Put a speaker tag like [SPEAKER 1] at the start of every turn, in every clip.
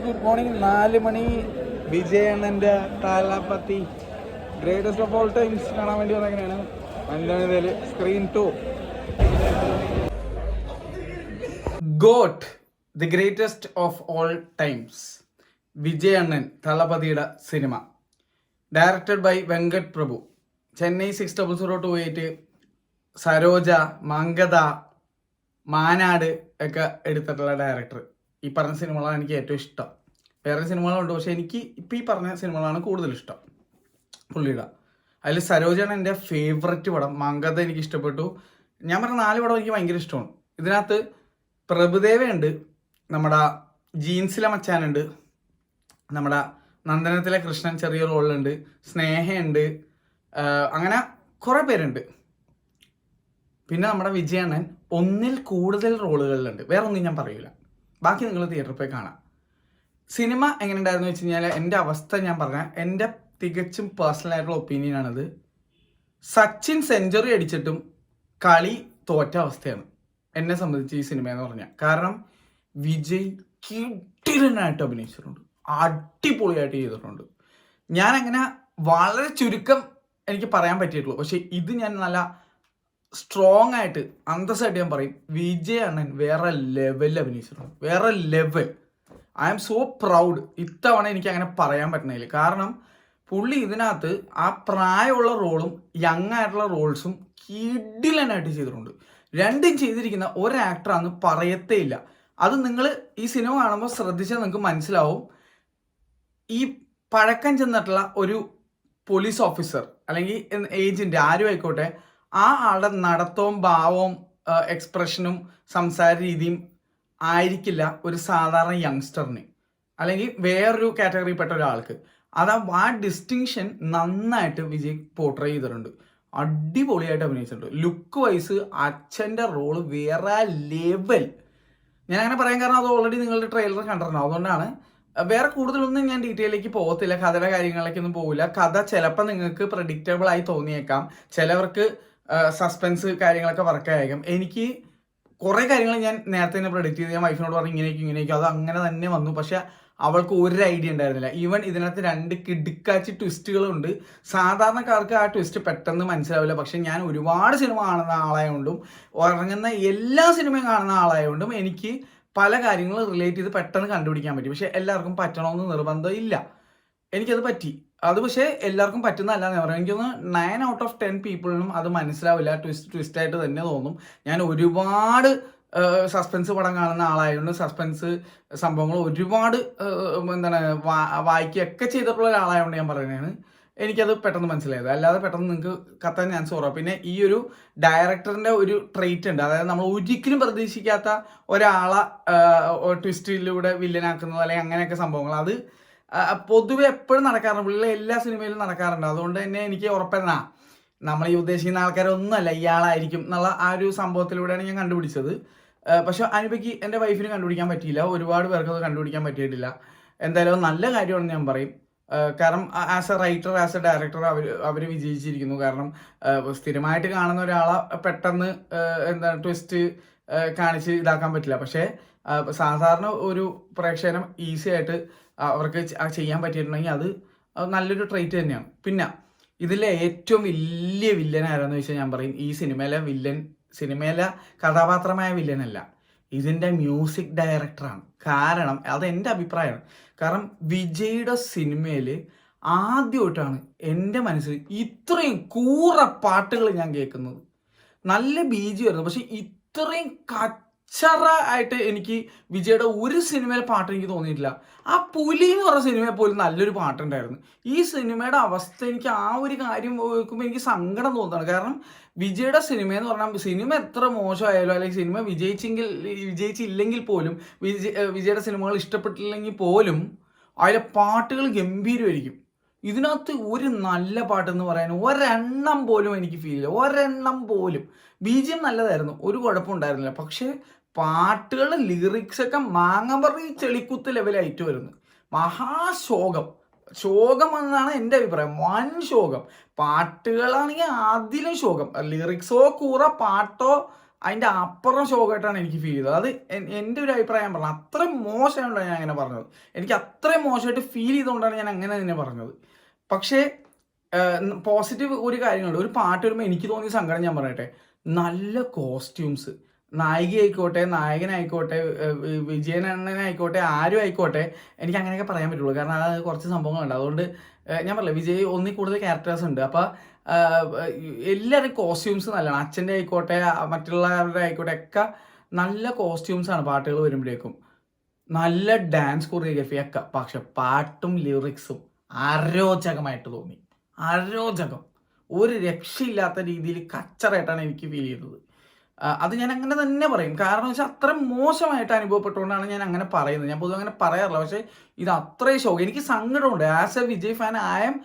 [SPEAKER 1] Good morning. 4 മണി. വിജയണ്ണൻ്റെ Thalapathy greatest of all times കാണാൻ വേണ്ടി വന്നെങ്ങനെയാണ് എന്താണ് screen 2 GOAT the greatest of all times വിജയണ്ണൻ തളപതിയുടെ cinema directed by Venkat Prabhu. Chennai 600228 Saroja, Mankatha, Maanadu ഒക്കെ എടുത്തിട്ടുള്ള ഡയറക്ടർ. ഈ പറഞ്ഞ സിനിമകളാണ് എനിക്ക് ഏറ്റവും ഇഷ്ടം. വേറെ സിനിമകളുണ്ട്, പക്ഷെ എനിക്ക് ഇപ്പം ഈ പറഞ്ഞ സിനിമകളാണ് കൂടുതൽ ഇഷ്ടം പുള്ളിയുടെ. അതിൽ സരോജയാണ് എൻ്റെ ഫേവററ്റ് പടം. മംഗത എനിക്ക് ഇഷ്ടപ്പെട്ടു. ഞാൻ പറഞ്ഞ 4 പടം എനിക്ക് ഭയങ്കര ഇഷ്ടമാണ്. ഇതിനകത്ത് പ്രഭുദേവയുണ്ട്, നമ്മുടെ ജീൻസിലെ മച്ചാനുണ്ട്, നമ്മുടെ നന്ദനത്തിലെ കൃഷ്ണൻ ചെറിയ റോളിലുണ്ട്, സ്നേഹയുണ്ട്, അങ്ങനെ കുറേ പേരുണ്ട്. പിന്നെ നമ്മുടെ വിജയണ്ണൻ ഒന്നിൽ കൂടുതൽ റോളുകളിലുണ്ട്. വേറെ ഒന്നും ഞാൻ പറയൂല, ബാക്കി നിങ്ങൾ തിയേറ്ററിൽ പോയി കാണാം. സിനിമ എങ്ങനെ ഉണ്ടായിരുന്നു വെച്ച് കഴിഞ്ഞാൽ എൻ്റെ അവസ്ഥ ഞാൻ പറഞ്ഞാൽ എൻ്റെ തികച്ചും പേഴ്സണൽ ആയിട്ടുള്ള ഒപ്പീനിയനാണിത്. സച്ചിൻ സെഞ്ചുറി അടിച്ചിട്ടും കളി തോറ്റ അവസ്ഥയാണ് എന്നെ സംബന്ധിച്ച് ഈ സിനിമ എന്ന് പറഞ്ഞാൽ. കാരണം വിജയ് കിടിലനായിട്ട് അഭിനയിച്ചിട്ടുണ്ട്, അടിപൊളിയായിട്ട് ചെയ്തിട്ടുണ്ട്. ഞാൻ അങ്ങനെ വളരെ ചുരുക്കം എനിക്ക് പറയാൻ പറ്റിയിട്ടുള്ളൂ, പക്ഷെ ഇത് ഞാൻ നല്ല സ്ട്രോങ് ആയിട്ട് അന്തസ്സായിട്ട് ഞാൻ പറയും, വിജയ് അണ്ണൻ വേറെ ലെവലിൽ അഭിനയിച്ചിട്ടുണ്ട്, വേറെ level. I am so proud. ഇത്തവണ എനിക്ക് അങ്ങനെ പറയാൻ പറ്റുന്നില്ല. കാരണം പുള്ളി ഇതിനകത്ത് ആ പ്രായമുള്ള റോളും യങ് ആയിട്ടുള്ള റോൾസും കിടിലനായിട്ട് ചെയ്തിട്ടുണ്ട്. രണ്ടും ചെയ്തിരിക്കുന്ന ഒരു ആക്ടറാന്ന് പറയത്തേ ഇല്ല. അത് നിങ്ങൾ ഈ സിനിമ കാണുമ്പോൾ ശ്രദ്ധിച്ചാൽ നിങ്ങൾക്ക് മനസ്സിലാവും. ഈ പഴക്കം ചെന്നിട്ടുള്ള ഒരു പോലീസ് ഓഫീസർ അല്ലെങ്കിൽ ഏജന്റ് ആരും ആയിക്കോട്ടെ, ആ ആളുടെ നടത്തവും ഭാവവും എക്സ്പ്രഷനും സംസാര രീതിയും ആയിരിക്കില്ല ഒരു സാധാരണ യങ്സ്റ്ററിന് അല്ലെങ്കിൽ വേറൊരു കാറ്റഗറിയിൽപ്പെട്ട ഒരാൾക്ക്. ആ ഡിസ്റ്റിങ്ഷൻ നന്നായിട്ട് വിജയ് പോർട്രേ ചെയ്തിട്ടുണ്ട്. അടിപൊളിയായിട്ട് അഭിനയിച്ചിട്ടുണ്ട്. ലുക്ക് വൈസ് അച്ഛൻ്റെ റോള് വേറെ ലെവൽ. ഞാൻ അങ്ങനെ പറയാൻ കാരണം അത് ഓൾറെഡി നിങ്ങളുടെ ട്രെയിലർ കണ്ടിട്ടുണ്ടാവും, അതുകൊണ്ടാണ്. വേറെ കൂടുതലൊന്നും ഞാൻ ഡീറ്റെയിലേക്ക് പോകത്തില്ല, കഥയുടെ കാര്യങ്ങളിലേക്കൊന്നും പോകില്ല. കഥ ചിലപ്പോൾ നിങ്ങൾക്ക് പ്രഡിക്റ്റബിൾ ആയി തോന്നിയേക്കാം, ചിലവർക്ക് സസ്പെൻസ് കാര്യങ്ങളൊക്കെ വർക്കായേക്കാം. എനിക്ക് കുറേ കാര്യങ്ങൾ ഞാൻ നേരത്തെ തന്നെ പ്രഡിക്റ്റ് ചെയ്ത് ഞാൻ വൈഫിനോട് പറഞ്ഞു ഇങ്ങനെയൊക്കെ അത് അങ്ങനെ തന്നെ വന്നു. പക്ഷെ അവൾക്ക് ഒരു ഐഡിയ ഉണ്ടായിരുന്നില്ല. ഈവൻ ഇതിനകത്ത് 2 കിടുക്കാച്ചി ട്വിസ്റ്റുകളുണ്ട്. സാധാരണക്കാർക്ക് ആ ട്വിസ്റ്റ് പെട്ടെന്ന് മനസ്സിലാവില്ല. പക്ഷെ ഞാൻ ഒരുപാട് സിനിമ കാണുന്ന ആളായതുകൊണ്ടും ഉറങ്ങുന്ന എല്ലാ സിനിമയും കാണുന്ന ആളായതുകൊണ്ടും എനിക്ക് പല കാര്യങ്ങളും റിലേറ്റ് ചെയ്ത് പെട്ടെന്ന് കണ്ടുപിടിക്കാൻ പറ്റി. പക്ഷെ എല്ലാവർക്കും പറ്റണമെന്ന് നിർബന്ധം ഇല്ല. എനിക്കത് പറ്റി. അത് പക്ഷേ എല്ലാവർക്കും പറ്റുന്നതല്ല എന്ന് പറയാം. എനിക്കൊന്ന് 9 out of 10 പീപ്പിളിനും അത് മനസ്സിലാവില്ല. ട്വിസ്റ്റായിട്ട് തന്നെ തോന്നും. ഞാൻ ഒരുപാട് സസ്പെൻസ് പടം കാണുന്ന ആളായതുകൊണ്ട് സസ്പെൻസ് സംഭവങ്ങൾ ഒരുപാട് വായിക്കുകയൊക്കെ ചെയ്തിട്ടുള്ള ഒരാളായതുകൊണ്ട് ഞാൻ പറയുന്നതാണ് എനിക്കത് പെട്ടെന്ന് മനസ്സിലായത്. അല്ലാതെ പെട്ടെന്ന് നിങ്ങൾക്ക് കത്താൻ ചാൻസ് കുറവാണ്. പിന്നെ ഈ ഒരു ഡയറക്ടറിൻ്റെ ഒരു ട്രെയ്റ്റ് ഉണ്ട്, അതായത് നമ്മൾ ഒരിക്കലും പ്രതീക്ഷിക്കാത്ത ഒരാളെ ട്വിസ്റ്റിലൂടെ വില്ലനാക്കുന്നത് അല്ലെങ്കിൽ അങ്ങനെയൊക്കെ സംഭവങ്ങൾ അത് പൊതുവെ എപ്പോഴും നടക്കാറുണ്ട്. പുള്ളിയുടെ എല്ലാ സിനിമയിലും നടക്കാറുണ്ട്. അതുകൊണ്ട് തന്നെ എനിക്ക് ഉറപ്പെന്നാ നമ്മൾ ഈ ഉദ്ദേശിക്കുന്ന ആൾക്കാരൊന്നുമല്ല ഇയാളായിരിക്കും എന്നുള്ള ആ ഒരു സംഭവത്തിലൂടെയാണ് ഞാൻ കണ്ടുപിടിച്ചത്. പക്ഷെ അനുപയ്ക്ക് എൻ്റെ വൈഫിന് കണ്ടുപിടിക്കാൻ പറ്റിയില്ല, ഒരുപാട് പേർക്ക് അത് കണ്ടുപിടിക്കാൻ പറ്റിയിട്ടില്ല. എന്തായാലും നല്ല കാര്യമാണെന്ന് ഞാൻ പറയും. കാരണം as a writer, as a director അവർ വിജയിച്ചിരിക്കുന്നു. കാരണം സ്ഥിരമായിട്ട് കാണുന്ന ഒരാളെ പെട്ടെന്ന് ട്വിസ്റ്റ് കാണിച്ച് ഇതാക്കാൻ പറ്റില്ല. പക്ഷേ സാധാരണ ഒരു പ്രേക്ഷകനും ഈസി ആയിട്ട് അവർക്ക് ചെയ്യാൻ പറ്റിയിട്ടുണ്ടെങ്കിൽ അത് നല്ലൊരു ട്രൈറ്റ് തന്നെയാണ്. പിന്നെ ഇതിലെ ഏറ്റവും വലിയ വില്ലൻ ആരാന്ന് വെച്ചാൽ ഞാൻ പറയും ഈ സിനിമയിലെ വില്ലൻ സിനിമയിലെ കഥാപാത്രമായ വില്ലനല്ല, ഇതിൻ്റെ മ്യൂസിക് ഡയറക്ടറാണ്. കാരണം അത് എൻ്റെ അഭിപ്രായമാണ്. കാരണം വിജയുടെ സിനിമയിൽ ആദ്യമായിട്ടാണ് എൻ്റെ മനസ്സിൽ ഇത്രയും കൂറ പാട്ടുകൾ ഞാൻ കേൾക്കുന്നത്. നല്ല ബീജി വരുന്നു, പക്ഷെ ഇത്രയും കച്ചറ ആയിട്ട് എനിക്ക് വിജയുടെ ഒരു സിനിമയിലെ പാട്ട് എനിക്ക് തോന്നിയിട്ടില്ല. ആ പുലി എന്ന് പറഞ്ഞ സിനിമയിൽ പോലും നല്ലൊരു പാട്ടുണ്ടായിരുന്നു. ഈ സിനിമയുടെ അവസ്ഥ എനിക്ക് ആ ഒരു കാര്യം കേൾക്കുമ്പോൾ എനിക്ക് സങ്കടം തോന്നുകയാണ്. കാരണം വിജയുടെ സിനിമ എന്ന് പറഞ്ഞാൽ സിനിമ എത്ര മോശമായാലും അല്ലെങ്കിൽ സിനിമ വിജയിച്ചില്ലെങ്കിൽ പോലും വിജയുടെ സിനിമകൾ ഇഷ്ടപ്പെട്ടില്ലെങ്കിൽ പോലും അതിലെ പാട്ടുകൾ ഗംഭീരമായിരിക്കും. ഇതിനകത്ത് ഒരു നല്ല പാട്ടെന്ന് പറയാൻ ഒരെണ്ണം പോലും എനിക്ക് ഫീൽ ചെയ്യില്ല, ഒരെണ്ണം പോലും. ബീജിയം നല്ലതായിരുന്നു, ഒരു കുഴപ്പമുണ്ടായിരുന്നില്ല. പക്ഷേ പാട്ടുകളുടെ ലിറിക്സൊക്കെ മാങ്ങമ്പറി ചെളിക്കുത്ത് ലെവലായിട്ട് വരുന്നു. ശോകം എന്നാണ് എൻ്റെ അഭിപ്രായം. വൻ ശോകം. പാട്ടുകളാണെങ്കിൽ അതിലും ശോകം. ലിറിക്സോ കൂറ പാട്ടോ അതിൻ്റെ അപ്പുറം ശോകമായിട്ടാണ് എനിക്ക് ഫീൽ ചെയ്തത്. അത് എൻ്റെ ഒരു അഭിപ്രായം പറഞ്ഞു. അത്രയും മോശമായിട്ടാണ് ഞാൻ അങ്ങനെ പറഞ്ഞത്. എനിക്ക് അത്രയും മോശമായിട്ട് ഫീൽ ചെയ്തുകൊണ്ടാണ് ഞാൻ അങ്ങനെ തന്നെ പറഞ്ഞത്. പക്ഷേ പോസിറ്റീവ് ഒരു കാര്യങ്ങളുണ്ട്. ഒരു പാട്ട് വരുമ്പോൾ എനിക്ക് തോന്നിയ സങ്കടം ഞാൻ പറയട്ടെ, നല്ല കോസ്റ്റ്യൂംസ്, നായിക ആയിക്കോട്ടെ, നായകനായിക്കോട്ടെ, വിജയനണ്ണനായിക്കോട്ടെ, ആരും ആയിക്കോട്ടെ, എനിക്ക് അങ്ങനെയൊക്കെ പറയാൻ പറ്റുള്ളൂ. കാരണം അത് കുറച്ച് സംഭവങ്ങളുണ്ട്. അതുകൊണ്ട് ഞാൻ പറഞ്ഞില്ല, വിജയ് ഒന്നിൽ കൂടുതൽ ക്യാരക്ടേഴ്സ് ഉണ്ട്. അപ്പോൾ എല്ലാവരും കോസ്റ്റ്യൂംസ് നല്ലതാണ്. അച്ഛൻ്റെ ആയിക്കോട്ടെ, മറ്റുള്ളവരുടെ ആയിക്കോട്ടെ ഒക്കെ നല്ല കോസ്റ്റ്യൂംസാണ് പാട്ടുകൾ വരുമ്പോഴേക്കും. നല്ല ഡാൻസ് കൊറിയോഗ്രഫി ഒക്കെ. പക്ഷെ പാട്ടും ലിറിക്സും അരോചകമായിട്ട് തോന്നി. അരോചകം, ഒരു രക്ഷയില്ലാത്ത രീതിയിൽ കച്ചറായിട്ടാണ് എനിക്ക് ഫീൽ ചെയ്തത്. അത് ഞാൻ അങ്ങനെ തന്നെ പറയും. കാരണം വെച്ചാൽ അത്ര മോശമായിട്ട് അനുഭവപ്പെട്ടുകൊണ്ടാണ് ഞാൻ അങ്ങനെ പറയുന്നത്. ഞാൻ പൊതുവെ അങ്ങനെ പറയാറില്ല, പക്ഷേ ഇത് അത്രയും ശോകം. എനിക്ക് സങ്കടമുണ്ട്. As a Vijay fan I am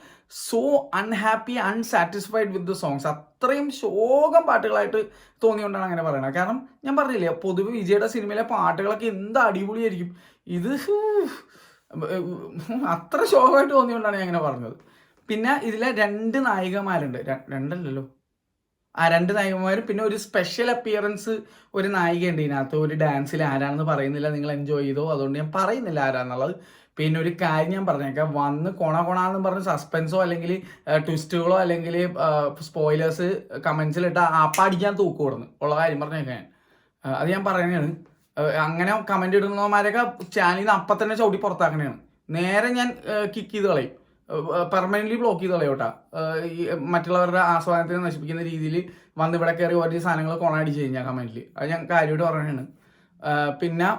[SPEAKER 1] so unhappy, unsatisfied with the songs. അത്രയും ശോകം പാട്ടുകളായിട്ട് തോന്നിയോണ്ടാണ് അങ്ങനെ പറയുന്നത്. കാരണം ഞാൻ പറഞ്ഞില്ലേ, പൊതുവെ വിജയുടെ സിനിമയിലെ പാട്ടുകളൊക്കെ എന്ത് അടിപൊളിയായിരിക്കും. ഇത് അത്ര ശോകമായിട്ട് തോന്നിയോണ്ടാണ് ഞാൻ അങ്ങനെ പറഞ്ഞത്. പിന്നെ ഇതിലെ 2 നായികമാരുണ്ട്. രണ്ടല്ലല്ലോ, 2 നായികമാരും പിന്നെ ഒരു സ്പെഷ്യൽ അപ്പിയറൻസ് ഒരു നായികയുണ്ട് ഇതിനകത്ത്. ഒരു ഡാൻസിൽ ആരാണെന്ന് പറയുന്നില്ല, നിങ്ങൾ എൻജോയ് ചെയ്തോ, അതുകൊണ്ട് ഞാൻ പറയുന്നില്ല ആരാന്നുള്ളത്. പിന്നെ ഒരു കാര്യം ഞാൻ പറഞ്ഞേക്കാം, വന്ന് കൊണാന്ന് പറഞ്ഞ് സസ്പെൻസോ അല്ലെങ്കിൽ ട്വിസ്റ്റുകളോ അല്ലെങ്കിൽ സ്പോയിലേഴ്സ് കമൻസിലിട്ട് അടിക്കാൻ തൂക്ക് കൊടുന്ന് ഉള്ള കാര്യം പറഞ്ഞേക്കാൻ അത് ഞാൻ പറയുന്നതാണ്. അങ്ങനെ കമൻറ്റ് ഇടുന്നവന്മാരൊക്കെ ചാനലിൽ നിന്ന് അപ്പം തന്നെ ചവിട്ടി പുറത്താക്കണതാണ്. നേരെ ഞാൻ കിക്ക് ചെയ്ത് കളയും, പെർമനൻ്റ്ലി ബ്ലോക്ക് ചെയ്ത് കളയോട്ടാ. ഈ മറ്റുള്ളവരുടെ ആസ്വാദനത്തെ നശിപ്പിക്കുന്ന രീതിയിൽ വന്ന് ഇവിടെ കയറി ഓരോ സാധനങ്ങൾ കൊണാടിച്ച് കഴിഞ്ഞാൽ കമൻറ്റിൽ. അത് ഞാൻ കാര്യമായിട്ട് പറയുന്നതാണ്. പിന്നെ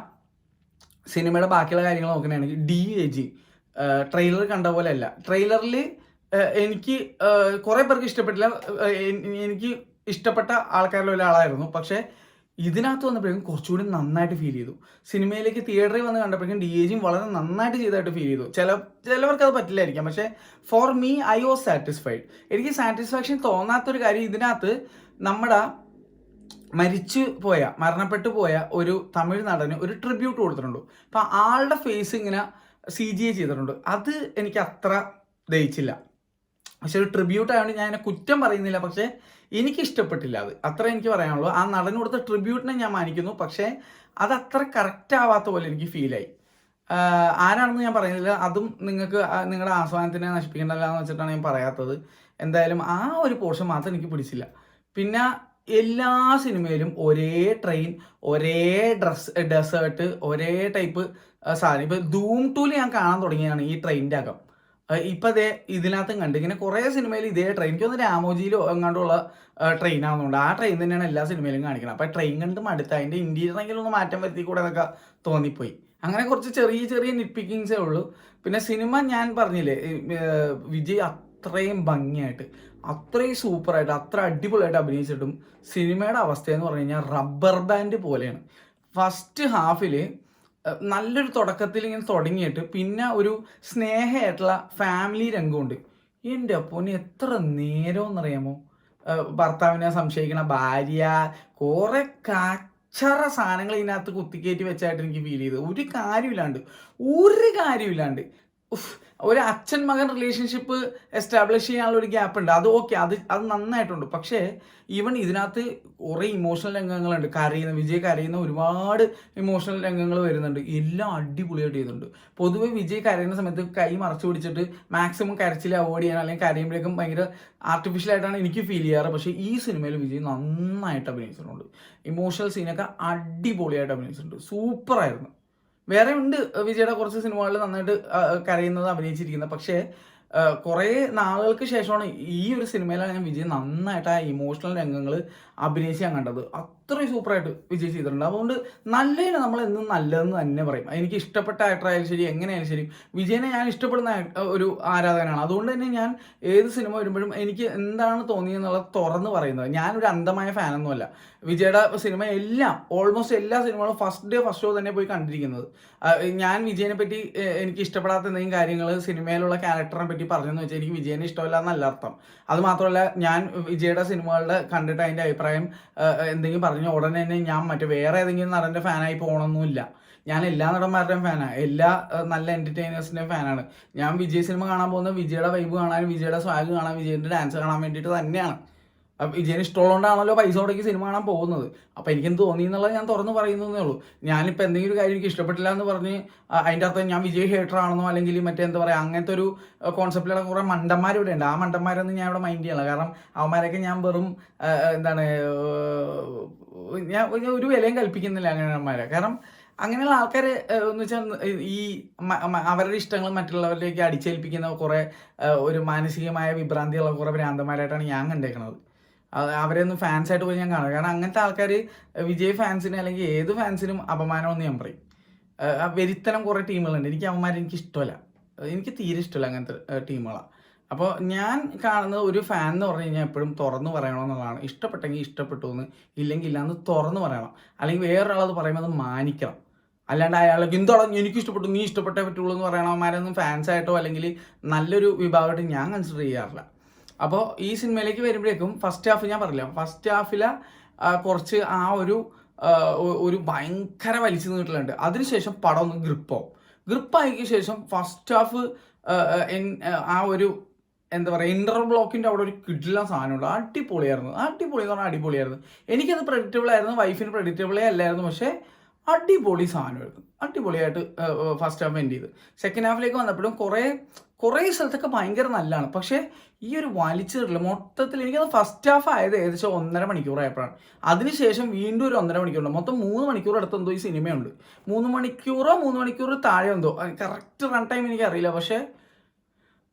[SPEAKER 1] സിനിമയുടെ ബാക്കിയുള്ള കാര്യങ്ങൾ നോക്കുകയാണെങ്കിൽ DAG ട്രെയിലർ കണ്ട പോലെ അല്ല. ട്രെയിലറിൽ എനിക്ക് കുറേ പേർക്ക് ഇഷ്ടപ്പെട്ടില്ല. എനിക്ക് ഇഷ്ടപ്പെട്ട ആൾക്കാരിൽ ഒരാളായിരുന്നു. പക്ഷേ ഇതിനകത്ത് വന്നപ്പോഴേക്കും കുറച്ചുകൂടി നന്നായിട്ട് ഫീൽ ചെയ്തു. സിനിമയിലേക്ക് തിയേറ്ററിൽ വന്ന് കണ്ടപ്പോഴേക്കും DAG വളരെ നന്നായിട്ട് ചെയ്തതായിട്ട് ഫീൽ ചെയ്തു. ചിലവർക്ക് അത് പറ്റില്ലായിരിക്കാം, പക്ഷേ for me I was satisfied. എനിക്ക് സാറ്റിസ്ഫാക്ഷൻ തോന്നാത്തൊരു കാര്യം, ഇതിനകത്ത് നമ്മുടെ മരണപ്പെട്ടു പോയ ഒരു തമിഴ് നടന് ഒരു ട്രിബ്യൂട്ട് കൊടുത്തിട്ടുണ്ട്. അപ്പം ആളുടെ ഫേസ് ഇങ്ങനെ CGI ചെയ്തിട്ടുണ്ട്. അത് എനിക്ക് അത്ര ദഹിച്ചില്ല. പക്ഷെ ഒരു ട്രിബ്യൂട്ട് ആയതുകൊണ്ട് ഞാൻ കുറ്റം പറയുന്നില്ല, പക്ഷേ എനിക്ക് ഇഷ്ടപ്പെട്ടില്ല. അത് അത്ര എനിക്ക് പറയാനുള്ളൂ. ആ നടന് കൊടുത്ത ട്രിബ്യൂട്ടിനെ ഞാൻ മാനിക്കുന്നു, പക്ഷേ അത് അത്ര കറക്റ്റ് ആവാത്ത പോലെ എനിക്ക് ഫീലായി. ആരാണെന്ന് ഞാൻ പറയുന്നില്ല, അതും നിങ്ങൾക്ക് നിങ്ങളുടെ ആസ്വാദനത്തിനെ നശിപ്പിക്കേണ്ടല്ല എന്ന് വെച്ചിട്ടാണ് ഞാൻ പറയാത്തത്. എന്തായാലും ആ ഒരു പോർഷൻ മാത്രം എനിക്ക് പിടിച്ചില്ല. പിന്നെ എല്ലാ സിനിമയിലും ഒരേ ട്രെയിൻ, ഒരേ ഡെസേർട്ട്, ഒരേ ടൈപ്പ് സാധനം. ഇപ്പം ധൂം 2 ഞാൻ കാണാൻ തുടങ്ങിയതാണ് ഈ ട്രെയിനിൻ്റെ അകം. ഇപ്പം അതേ ഇതിനകത്തും കണ്ട് ഇങ്ങനെ കുറേ സിനിമയിൽ ഇതേ ട്രെയിൻ, എനിക്കൊന്ന് രാമോജിയിലോ എങ്ങാണ്ടുള്ള ട്രെയിനാണെന്നുണ്ട്. ആ ട്രെയിൻ തന്നെയാണ് എല്ലാ സിനിമയിലും കാണിക്കുന്നത്. അപ്പം ട്രെയിൻ കണ്ട് മടുത്ത് അതിൻ്റെ ഇൻറ്റീരിയറെങ്കിലും ഒന്ന് മാറ്റം വരുത്തി കൂടെ എന്നൊക്കെ തോന്നിപ്പോയി. അങ്ങനെ കുറച്ച് ചെറിയ ചെറിയ നിറ്റ്പിക്കിങ്സേ ഉള്ളൂ. പിന്നെ സിനിമ ഞാൻ പറഞ്ഞില്ലേ, വിജയ് അത്രയും ഭംഗിയായിട്ട്, അത്രയും സൂപ്പറായിട്ട്, അത്ര അടിപൊളിയായിട്ട് അഭിനയിച്ചിട്ടും സിനിമയുടെ അവസ്ഥയെന്ന് പറഞ്ഞു കഴിഞ്ഞാൽ റബ്ബർ ബാൻഡ് പോലെയാണ്. ഫസ്റ്റ് ഹാഫിൽ നല്ലൊരു തുടക്കത്തിൽ ഇങ്ങനെ തുടങ്ങിയിട്ട് പിന്നെ ഒരു സ്നേഹമായിട്ടുള്ള ഫാമിലി രംഗമുണ്ട്. എൻ്റെ പൊന്നി എത്ര നേരമെന്നറിയാമോ, ഭർത്താവിനെ സംശയിക്കണ ഭാര്യ, കുറേ കച്ചറ സാധനങ്ങൾ ഇതിനകത്ത് കുത്തിക്കയറ്റി വെച്ചായിട്ട് എനിക്ക് ഫീൽ ചെയ്തു. ഒരു കാര്യമില്ലാണ്ട് ഒരു അച്ഛൻ മകൻ റിലേഷൻഷിപ്പ് എസ്റ്റാബ്ലിഷ് ചെയ്യാനുള്ള ഒരു ഗ്യാപ്പ് ഉണ്ട്. അത് ഓക്കെ, അത് നന്നായിട്ടുണ്ട്. പക്ഷേ ഈവൻ ഇതിനകത്ത് കുറേ ഇമോഷണൽ രംഗങ്ങളുണ്ട്. വിജയ് കരയുന്ന ഒരുപാട് ഇമോഷണൽ രംഗങ്ങൾ വരുന്നുണ്ട്. എല്ലാം അടിപൊളിയായിട്ട് ചെയ്യുന്നുണ്ട്. പൊതുവെ വിജയ് കരയുന്ന സമയത്ത് കൈ മറച്ചു പിടിച്ചിട്ട് മാക്സിമം കരച്ചിൽ അവോയ്ഡ് ചെയ്യാൻ, അല്ലെങ്കിൽ കരയുമ്പോഴേക്കും ഭയങ്കര ആർട്ടിഫിഷ്യലായിട്ടാണ് എനിക്ക് ഫീൽ ചെയ്യാറ്. പക്ഷേ ഈ സിനിമയിൽ വിജയ് നന്നായിട്ട് അഭിനയിച്ചിട്ടുണ്ട്. ഇമോഷണൽ സീനൊക്കെ അടിപൊളിയായിട്ട് അഭിനയിച്ചിട്ടുണ്ട്. സൂപ്പറായിരുന്നു. വേറെ ഉണ്ട് വിജയുടെ കുറച്ച് സിനിമകളിൽ നന്നായിട്ട് കരയുന്നത്, അഭിനയിച്ചിരിക്കുന്നത്. പക്ഷേ കുറേ നാളുകൾക്ക് ശേഷമാണ് ഈ ഒരു സിനിമയിലാണ് ഞാൻ വിജയ് നന്നായിട്ട് ആ ഇമോഷണൽ രംഗങ്ങൾ അഭിനയിച്ച് ഞാൻ കണ്ടത്. അത്രയും സൂപ്പറായിട്ട് വിജയ് ചെയ്തിട്ടുണ്ട്. അതുകൊണ്ട് നല്ലതിന് നമ്മൾ എന്നും നല്ലതെന്ന് തന്നെ പറയും. എനിക്ക് ഇഷ്ടപ്പെട്ട ആക്ടറായാലും ശരി, എങ്ങനെയായാലും ശരി, വിജയനെ ഞാൻ ഇഷ്ടപ്പെടുന്ന ഒരു ആരാധകനാണ്. അതുകൊണ്ട് തന്നെ ഞാൻ ഏത് സിനിമ വരുമ്പോഴും എനിക്ക് എന്താണ് തോന്നിയെന്നുള്ളത് തുറന്ന് പറയുന്നത്. ഞാനൊരു അന്ധമായ ഫാനൊന്നുമല്ല. വിജയുടെ സിനിമ ഓൾമോസ്റ്റ് എല്ലാ സിനിമകളും ഫസ്റ്റ് ഡേ ഫസ്റ്റ് ഷോ തന്നെ പോയി കണ്ടിരിക്കുന്നത്. ഞാൻ വിജയനെ പറ്റി എനിക്ക് ഇഷ്ടപ്പെടാത്ത എന്തെങ്കിലും കാര്യങ്ങൾ സിനിമയിലുള്ള ക്യാരക്ടറിനെ പറ്റി പറഞ്ഞെന്ന് വെച്ചാൽ എനിക്ക് വിജയനെ ഇഷ്ടമല്ല എന്നല്ല അർത്ഥം. അത് മാത്രമല്ല, ഞാൻ വിജയുടെ സിനിമകളുടെ കണ്ടിട്ട് അതിൻ്റെ അഭിപ്രായം എന്തെങ്കിലും പറഞ്ഞ ഉടനെ തന്നെ ഞാൻ വേറെ ഏതെങ്കിലും നടൻ്റെ ഫാനായി പോകണമെന്നില്ല. ഞാൻ എല്ലാ നടന്മാരുടെയും ഫാനാണ്, എല്ലാ നല്ല എൻ്റർടൈനേഴ്സിൻ്റെയും ഫാനാണ്. ഞാൻ വിജയ് സിനിമ കാണാൻ പോകുന്നത് വിജയുടെ വൈബ് കാണാനും, വിജയുടെ സ്വാഗ് കാണാൻ, വിജയൻ്റെ ഡാൻസ് കാണാൻ വേണ്ടിയിട്ട് തന്നെയാണ്. വിജയന് ഇഷ്ടമുള്ളതുകൊണ്ടാണല്ലോ പൈസ മുടക്കി സിനിമ കാണാൻ പോകുന്നത്. അപ്പോൾ എനിക്കെന്ത് തോന്നി എന്നുള്ളത് ഞാൻ തുറന്ന് പറയുന്നതേ ഉള്ളൂ. ഞാനിപ്പോൾ എന്തെങ്കിലും ഒരു കാര്യം എനിക്ക് ഇഷ്ടപ്പെട്ടില്ല എന്ന് പറഞ്ഞ് അതിൻ്റെ അർത്ഥം ഞാൻ വിജയ് ഹേറ്റർ ആണെന്നോ അല്ലെങ്കിൽ മറ്റേ എന്താ പറയുക അങ്ങനത്തെ ഒരു കോൺസെപ്റ്റിലുള്ള കുറേ മണ്ടന്മാർ ഇവിടെ ഉണ്ട്. ആ മണ്ടന്മാരൊന്നും ഞാൻ ഇവിടെ മൈൻഡ് ചെയ്യണം. കാരണം അവന്മാരൊക്കെ ഞാൻ വെറും എന്താണ് ഞാൻ ഒരു വിലയും കൽപ്പിക്കുന്നില്ല അങ്ങനെമാരെ. കാരണം അങ്ങനെയുള്ള ആൾക്കാർ എന്ന് വെച്ചാൽ ഈ അവരുടെ ഇഷ്ടങ്ങൾ മറ്റുള്ളവരിലേക്ക് അടിച്ചേൽപ്പിക്കുന്ന കുറേ ഒരു മാനസികമായ വിഭ്രാന്തിയുള്ള കുറേ ഭ്രാന്തന്മാരായിട്ടാണ് ഞാൻ കണ്ടേക്കുന്നത്. അവരെയൊന്നും ഫാൻസായിട്ട് പോയി ഞാൻ കാണും. കാരണം അങ്ങനത്തെ ആൾക്കാർ വിജയ് ഫാൻസിന് അല്ലെങ്കിൽ ഏത് ഫാൻസിനും അപമാനമെന്ന് ഞാൻ പറയും. വെരിത്തരം കുറേ ടീമുകളുണ്ട്. എനിക്ക് അവന്മാരെ എനിക്ക് ഇഷ്ടമല്ല, എനിക്ക് തീരെ ഇഷ്ടമല്ല അങ്ങനത്തെ ടീമുകളാണ്. അപ്പോൾ ഞാൻ കാണുന്നത് ഒരു ഫാൻ എന്ന് പറഞ്ഞു കഴിഞ്ഞാൽ എപ്പോഴും തുറന്നു പറയണമെന്നുള്ളതാണ്. ഇഷ്ടപ്പെട്ടെങ്കിൽ ഇഷ്ടപ്പെട്ടു എന്ന്, ഇല്ലെങ്കിൽ ഇല്ലാന്ന് തുറന്നു പറയണം. അല്ലെങ്കിൽ വേറൊരാളത് പറയുമ്പോൾ അത് മാനിക്കണം. അല്ലാണ്ട് അയാൾക്ക് എന്തോടാ എനിക്ക് ഇഷ്ടപ്പെട്ടു നീ ഇഷ്ടപ്പെട്ടേ പറ്റുള്ളൂ എന്ന് പറയണവന്മാരൊന്നും ഫാൻസായിട്ടോ അല്ലെങ്കിൽ നല്ലൊരു വിഭാഗമായിട്ട് ഞാൻ കൺസിഡർ ചെയ്യാറില്ല. അപ്പോൾ ഈ സിനിമയിലേക്ക് വരുമ്പോഴേക്കും ഫസ്റ്റ് ഹാഫ് ഞാൻ പറഞ്ഞില്ല, ഫസ്റ്റ് ഹാഫിലെ കുറച്ച് ആ ഒരു ഭയങ്കര വലിച്ചു നീട്ടലുണ്ട്. അതിനുശേഷം പടം ഒന്ന് ഗ്രിപ്പായതിനു ശേഷം ഫസ്റ്റ് ഹാഫ് ആ ഒരു എന്താ പറയുക ഇന്റർ ബ്ലോക്കിൻ്റെ അവിടെ ഒരു കിടിലൻ സാധനമുണ്ട്. അടിപൊളിയായിരുന്നു എന്ന് പറഞ്ഞാൽ അടിപൊളിയായിരുന്നു. എനിക്കത് പ്രഡിക്റ്റബിൾ ആയിരുന്നു, വൈഫിന് പ്രഡിക്റ്റബിളേ അല്ലായിരുന്നു. പക്ഷേ അടിപൊളി സാധനമായിരുന്നു. അടിപൊളിയായിട്ട് ഫസ്റ്റ് ഹാഫ് എൻഡ് ചെയ്ത് സെക്കൻഡ് ഹാഫിലേക്ക് വന്നപ്പോഴും കുറേ സ്ഥലത്തൊക്കെ ഭയങ്കര നല്ലതാണ്. പക്ഷേ ഈ ഒരു വലിച്ചിട്ടില്ല മൊത്തത്തിൽ. എനിക്കത് ഫസ്റ്റ് ഹാഫ് ആയത് ഏകദേശം 1.5 മണിക്കൂറായപ്പോഴാണ്. അതിനുശേഷം വീണ്ടും ഒരു 1.5 മണിക്കൂറുണ്ട്. മൊത്തം 3 മണിക്കൂർ അടുത്തെന്തോ ഈ സിനിമയുണ്ട്. 3 മണിക്കൂർ താഴെ എന്തോ കറക്റ്റ് റൺ ടൈം എനിക്കറിയില്ല. പക്ഷേ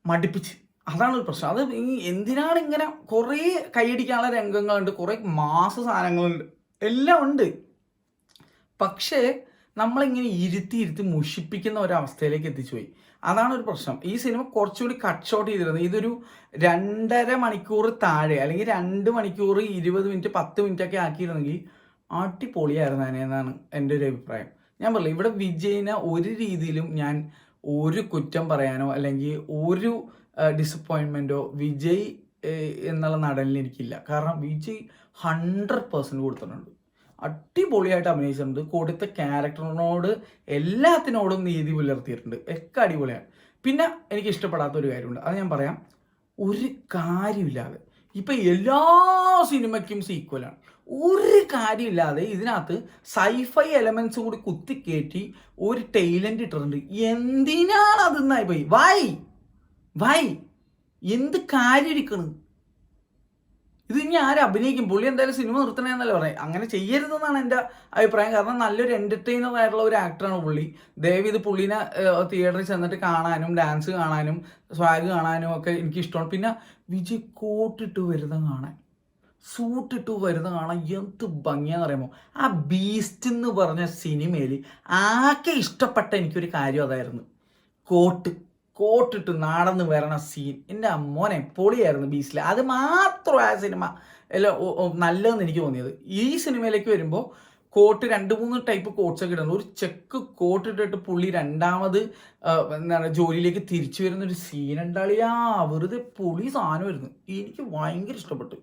[SPEAKER 1] മടുപ്പിച്ച്, അതാണ് ഒരു പ്രശ്നം. അത് എന്തിനാണ് ഇങ്ങനെ കുറേ കൈയടിക്കാനുള്ള രംഗങ്ങളുണ്ട്, കുറേ മാസ സാധനങ്ങളുണ്ട്, എല്ലാം ഉണ്ട്. പക്ഷേ നമ്മളിങ്ങനെ ഇരുത്തി മുഷിപ്പിക്കുന്ന ഒരവസ്ഥയിലേക്ക് എത്തിച്ചുപോയി. അതാണ് ഒരു പ്രശ്നം. ഈ സിനിമ കുറച്ചുകൂടി കട്ട് ഷോട്ട് ചെയ്തിരുന്നത് ഇതൊരു 2.5 മണിക്കൂർ താഴെ അല്ലെങ്കിൽ 2 മണിക്കൂർ 20 മിനിറ്റ് 10 മിനിറ്റ് ഒക്കെ ആക്കിയിരുന്നെങ്കിൽ അടിപൊളിയായിരുന്നു എന്നാണ് എൻ്റെ ഒരു അഭിപ്രായം. ഞാൻ പറയില്ല, ഇവിടെ വിജയിനെ ഒരു രീതിയിലും ഞാൻ ഒരു കുറ്റം പറയാനോ അല്ലെങ്കിൽ ഒരു ഡിസപ്പോയിൻമെൻറ്റോ വിജയ് എന്നുള്ള നടനിൽ എനിക്കില്ല. കാരണം വിജയ് 100% കൊടുത്തിട്ടുണ്ട്. അടിപൊളിയായിട്ട് അഭിനയിച്ചിട്ടുണ്ട്. കൊടുത്ത ക്യാരക്ടറിനോട് എല്ലാത്തിനോടും നീതി പുലർത്തിയിട്ടുണ്ട്. ഒക്കെ അടിപൊളിയാണ്. പിന്നെ എനിക്ക് ഇഷ്ടപ്പെടാത്ത ഒരു കാര്യമുണ്ട്, അത് ഞാൻ പറയാം. ഒരു കാര്യമില്ലാതെ ഇപ്പം എല്ലാ സിനിമയ്ക്കും സീക്വലാണ്. ഒരു കാര്യമില്ലാതെ ഇതിനകത്ത് സൈഫൈ എലമെന്റ്സ് കൂടി കുത്തിക്കയറ്റി ഒരു ടൈലന്റ് ഇട്ടിട്ടുണ്ട്. എന്തിനാണ് അതെന്നായി പോയി വൈ എന്ത് കാര്യം ഇരിക്കണം ഇത്? ഇനി ആരും അഭിനയിക്കും? പുള്ളി എന്തായാലും സിനിമ നിർത്തണമെന്നല്ലേ പറയാം. അങ്ങനെ ചെയ്യരുതെന്നാണ് എൻ്റെ അഭിപ്രായം. കാരണം നല്ലൊരു എൻ്റർടൈനർ ആയിട്ടുള്ള ഒരു ആക്ടറാണ് പുള്ളി. ദയവ് ഇത് പുള്ളീനെ തിയേറ്ററിൽ ചെന്നിട്ട് കാണാനും ഡാൻസ് കാണാനും സ്വാഗ് കാണാനും ഒക്കെ എനിക്കിഷ്ടമാണ്. പിന്നെ വിജയ് കോട്ടിട്ട് വരുന്ന കാണാൻ, സൂട്ടിട്ട് വരുന്ന കാണാൻ എന്ത് ഭംഗിയാന്ന് പറയുമ്പോൾ, ആ ബീസ്റ്റ് എന്ന് പറഞ്ഞ സിനിമയിൽ ആകെ ഇഷ്ടപ്പെട്ട എനിക്കൊരു കാര്യം അതായിരുന്നു. കോട്ടിട്ട് നടന്ന് വരണ സീൻ എൻ്റെ മോനെ പൊളിയായിരുന്നു ബീസ്റ്റിൽ. അത് മാത്രം ആ സിനിമ നല്ലതെന്ന് എനിക്ക് തോന്നിയത്. ഈ സിനിമയിലേക്ക് വരുമ്പോൾ കോട്ട് 2-3 ടൈപ്പ് കോട്ട്സൊക്കെ ഇടുന്നു. ഒരു ചെക്ക് കോട്ട് ഇട്ടിട്ട് പുള്ളി രണ്ടാമത് എന്താണ് ജോലിയിലേക്ക് തിരിച്ചു വരുന്നൊരു സീൻ ഉണ്ടാളിയാ, വെറുതെ പൊളി സാധനം വരുന്നു. എനിക്ക് ഭയങ്കര ഇഷ്ടപ്പെട്ടു.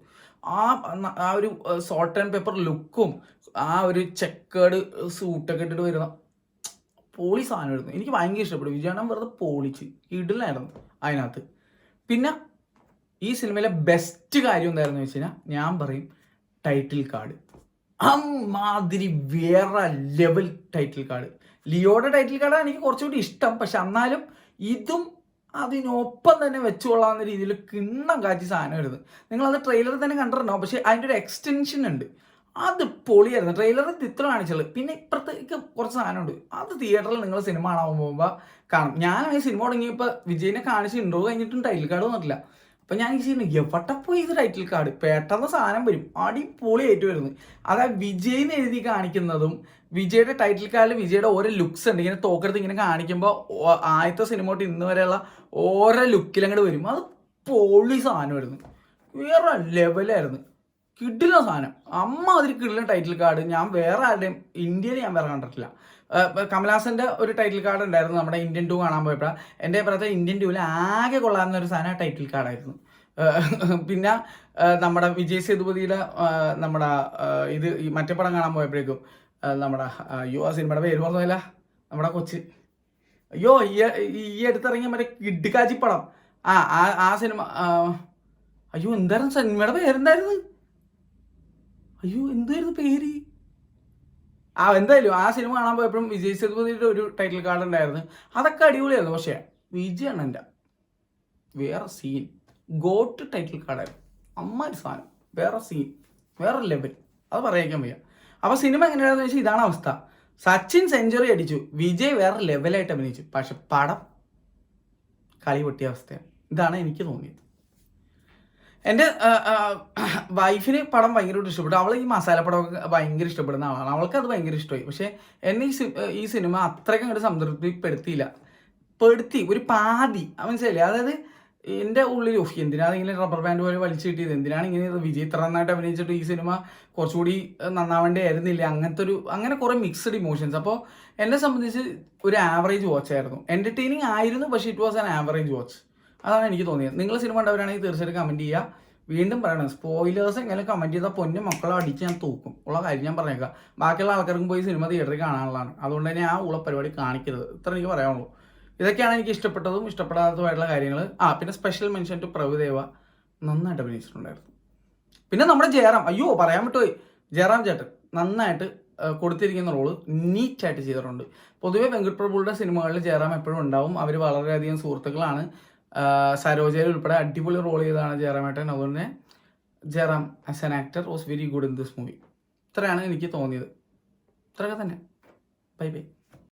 [SPEAKER 1] ആ ഒരു സോൾട്ട് ആൻഡ് പെപ്പർ ലുക്കും ആ ഒരു ചെക്കേഡ് സൂട്ടൊക്കെ ഇട്ടിട്ട് വരുന്ന പൊളി സാധനമായിരുന്നു. എനിക്ക് ഭയങ്കര ഇഷ്ടപ്പെട്ടു. വിജയണ്ണൻ വെറുതെ പൊളിച്ച് ഇടലായിരുന്നു അതിനകത്ത്. പിന്നെ ഈ സിനിമയിലെ ബെസ്റ്റ് കാര്യം എന്തായിരുന്നു വെച്ച് കഴിഞ്ഞാൽ ഞാൻ പറയും ടൈറ്റിൽ കാർഡ്. അമ്മാതിരി വേറെ ലെവൽ ടൈറ്റിൽ കാർഡ്. ലിയോയുടെ ടൈറ്റിൽ കാർഡാണ് എനിക്ക് കുറച്ചുകൂടി ഇഷ്ടം. പക്ഷെ എന്നാലും ഇതും അതിനൊപ്പം തന്നെ വെച്ചുകൊള്ളാവുന്ന രീതിയിൽ കിണ്ണം കാച്ചി സാധനം വരുന്നത്. നിങ്ങളത് ട്രെയിലറിൽ തന്നെ കണ്ടിട്ടുണ്ടാവും. പക്ഷേ അതിൻ്റെ ഒരു എക്സ്റ്റൻഷൻ ഉണ്ട്, അത് പൊളിയായിരുന്നു. ട്രെയിലറിൽ ഇത്ര കാണിച്ചുള്ളൂ. പിന്നെ ഇപ്പുറത്തേക്ക് കുറച്ച് സാധനമുണ്ട്, അത് തിയേറ്ററിൽ നിങ്ങൾ സിനിമ കാണാൻ പോകുമ്പോൾ കാണും. ഞാനാണെങ്കിൽ സിനിമ തുടങ്ങിയപ്പോൾ വിജയിനെ കാണിച്ച് ഇൻട്രോ കഴിഞ്ഞിട്ടും ടൈറ്റിൽ കാർഡ് വന്നിട്ടില്ല. അപ്പം ഞാൻ ചെയ്യുന്നു എവിടെ പോയി ഇത് ടൈറ്റിൽ കാർഡ്, പെട്ടെന്ന് സാധനം വരും, അടിപൊളിയായിട്ട് വരുന്നത്. അതായത് വിജയിനെ എഴുതി കാണിക്കുന്നതും വിജയുടെ ടൈറ്റിൽ കാർഡിൽ വിജയുടെ ഓരോ ലുക്സ് ഉണ്ട്. ഇങ്ങനെ തോക്കെടുത്ത് ഇങ്ങനെ കാണിക്കുമ്പോൾ ആദ്യത്തെ സിനിമ തൊട്ട് ഇന്ന് വരെയുള്ള ഓരോ ലുക്കിലങ്ങോട്ട് വരും. അത് പൊളി സാധനം വരുന്നു, വേറെ ലെവലായിരുന്നു. കിടില സാധനം, അതിൽ കിടില ടൈറ്റിൽ കാർഡ് ഞാൻ വേറെ ആരുടെയും ഇന്ത്യയിൽ ഞാൻ വേറെ കണ്ടിട്ടില്ല. കമൽഹാസൻ്റെ ഒരു ടൈറ്റിൽ കാർഡ് ഉണ്ടായിരുന്നു നമ്മുടെ ഇന്ത്യൻ 2 കാണാൻ പോയപ്പോൾ. എൻ്റെ അഭിപ്രായത്തിൽ ഇന്ത്യൻ 2 ആകെ കൊള്ളാവുന്ന ഒരു സാധനം ടൈറ്റിൽ കാർഡായിരുന്നു. പിന്നെ നമ്മുടെ വിജയ് സേതുപതിയുടെ നമ്മുടെ ഇത് ഈ മറ്റേ പടം കാണാൻ പോയപ്പോഴേക്കും നമ്മുടെ ആ സിനിമയുടെ പേര് പറഞ്ഞല്ല, നമ്മുടെ കൊച്ച് ഈ അടുത്തിറങ്ങിയ മറ്റേ കിഡ്കാജി പടം, ആ സിനിമ എന്തായിരുന്നു സിനിമയുടെ പേരെന്തായിരുന്നു? അയ്യോ എന്തായിരുന്നു പേര്? എന്തായാലും ആ സിനിമ കാണാൻ പോയപ്പോഴും വിജയ് സേതുപതിയുടെ ഒരു ടൈറ്റിൽ കാർഡ് ഉണ്ടായിരുന്നു. അതൊക്കെ അടിപൊളിയായിരുന്നു. പക്ഷേ വിജയ് അണ്ണൻ്റെ വേറെ സീൻ, ഗോട്ട് ടൈറ്റിൽ കാർഡായിരുന്നു. അമ്മാതിരി സാധനം, വേറെ സീൻ, വേറെ ലെവൽ, അത് പറയാൻ വയ്യ. അപ്പോൾ സിനിമ എങ്ങനെയാണെന്ന് വെച്ചാൽ ഇതാണ് അവസ്ഥ. സച്ചിൻ സെഞ്ചുറി അടിച്ചു, വിജയ് വേറെ ലെവലായിട്ട് അഭിനയിച്ചു, പക്ഷെ പടം കളി പൊട്ടിയ അവസ്ഥയാണ്. ഇതാണ് എനിക്ക് തോന്നിയത്. എൻ്റെ വൈഫിന് പടം ഭയങ്കരമായിട്ട് ഇഷ്ടപ്പെട്ടു. അവൾ ഈ മസാലപ്പടമൊക്കെ ഭയങ്കര ഇഷ്ടപ്പെടുന്ന ആളാണ്. അവൾക്ക് അത് ഭയങ്കര ഇഷ്ടമായി. പക്ഷേ എന്നെ ഈ സിനിമ അത്രയ്ക്കും അങ്ങോട്ട് സംതൃപ്തിപ്പെടുത്തിയില്ല. ഒരു പാതി മനസ്സിലായില്ലേ? അതായത് എൻ്റെ ഉള്ളിൽ എന്തിനാണ് ഇങ്ങനെ റബ്ബർ ബാൻഡ് പോലെ വലിച്ചു കിട്ടിയത്, എന്തിനാണ് ഇങ്ങനെ വിജയ് ഇത്ര നന്നായിട്ട് അഭിനയിച്ചിട്ട് ഈ സിനിമ കുറച്ചുകൂടി നന്നാവേണ്ടതായിരുന്നില്ല, അങ്ങനെ കുറേ മിക്സ്ഡ് ഇമോഷൻസ്. അപ്പോൾ എന്നെ സംബന്ധിച്ച് ഒരു ആവറേജ് വാച്ച് ആയിരുന്നു. എൻ്റർടൈനിങ് ആയിരുന്നു, പക്ഷേ it was an average watch. അതാണ് എനിക്ക് തോന്നിയത്. നിങ്ങൾ സിനിമ കണ്ടവരാണെങ്കിൽ തീർച്ചയായിട്ടും കമൻറ്റ് ചെയ്യുക. വീണ്ടും പറയണം, സ്പോയിലേഴ്സ് എങ്ങനെ കമൻറ്റ് ചെയ്താൽ പൊന്നും മക്കളെ അടിച്ച് ഞാൻ തൂക്കും ഉള്ള കാര്യം ഞാൻ പറഞ്ഞേക്കാം. ബാക്കിയുള്ള ആൾക്കാർക്കും പോയി സിനിമ തിയേറ്ററിൽ കാണാനുള്ളതാണ്. അതുകൊണ്ട് തന്നെ ആ ഉള്ള പരിപാടി കാണിക്കരുത്. ഇത്ര എനിക്ക് പറയാനുള്ളൂ. ഇതൊക്കെയാണ് എനിക്ക് ഇഷ്ടപ്പെട്ടതും ഇഷ്ടപ്പെടാത്തതുമായിട്ടുള്ള കാര്യങ്ങൾ. പിന്നെ സ്പെഷ്യൽ മെൻഷൻ ടു പ്രഭുദേവ, നന്നായിട്ട് അഭിനയിച്ചിട്ടുണ്ടായിരുന്നു. പിന്നെ നമ്മുടെ ജയറാം, അയ്യോ പറയാൻ വിട്ടുപോയി, ജയറാം ചേട്ടൻ നന്നായിട്ട് കൊടുത്തിരിക്കുന്ന റോള് നീറ്റായിട്ട് ചെയ്തിട്ടുണ്ട്. പൊതുവെ വെങ്കട് പ്രഭുയുടെ സിനിമകളിൽ ജയറാം എപ്പോഴും ഉണ്ടാവും. അവർ വളരെയധികം സുഹൃത്തുക്കളാണ്. സരോജയിൽ ഉൾപ്പെടെ അടിപൊളി റോൾ ചെയ്തതാണ് ജയറാമേട്ടൻ. അതുകൊണ്ട് തന്നെ Jayaram as an actor was very good in this movie. ഇത്രയാണ് എനിക്ക് തോന്നിയത്. ഇത്രയൊക്കെ തന്നെ. Bye by.